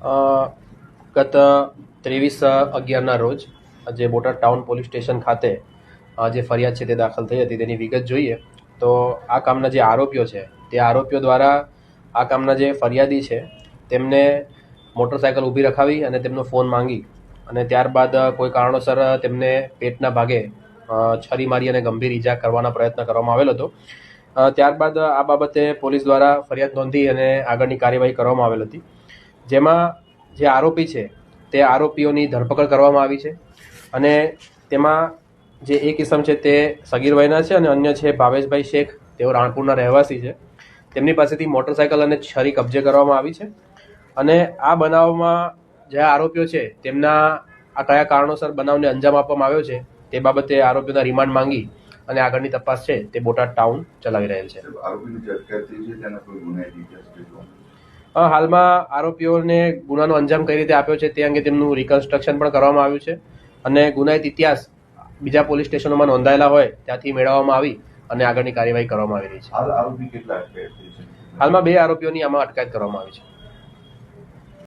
ગત 23/11ના રોજ જે બોટાદ ટાઉન પોલીસ સ્ટેશન ખાતે જે ફરિયાદ છે તે દાખલ થઈ હતી તેની વિગત જોઈએ તો આ કામના જે આરોપીઓ છે તે આરોપીઓ દ્વારા આ કામના જે ફરિયાદી છે તેમને મોટરસાયકલ ઊભી રખાવી અને તેમનો ફોન માંગી અને ત્યારબાદ કોઈ કારણોસર તેમને પેટના ભાગે છરી મારી અને ગંભીર ઈજા કરવાના પ્રયત્ન કરવામાં આવેલો હતો. ત્યારબાદ આ બાબતે પોલીસ દ્વારા ફરિયાદ નોંધી અને આગળની કાર્યવાહી કરવામાં આવેલ હતી, જેમાં જે આરોપી છે તે આરોપીઓની ધરપકડ કરવામાં આવી છે અને તેમાં જે એક ઇસમ છે તે સગીર વયના છે અને અન્ય છે ભાવેશભાઈ શેખ, તેઓ રાણપુરના રહેવાસી છે. તેમની પાસેથી મોટરસાયકલ અને છરી કબજે કરવામાં આવી છે અને આ બનાવમાં જે આરોપીઓ છે તેમના આ કયા કારણોસર બનાવને અંજામ આપવામાં આવ્યો છે તે બાબતે આરોપીઓના રિમાન્ડ માંગી અને આગળની તપાસ છે તે બોટાદ ટાઉન ચલાવી રહેલ છે. હાલમાં આરોપીઓને ગુનાનો અંજામ કઈ રીતે આપ્યો છે તે અંગે તેમનું રિકન્સ્ટ્રક્શન પણ કરવામાં આવ્યું છે અને ગુનાહિત ઇતિહાસ બીજા પોલીસ સ્ટેશનોમાં નોંધાયેલા હોય ત્યાંથી મેળવવામાં આવી અને આગળની કાર્યવાહી કરવામાં આવી રહી છે. હાલમાં 2 આરોપીઓની આમાં અટકાયત કરવામાં આવી છે.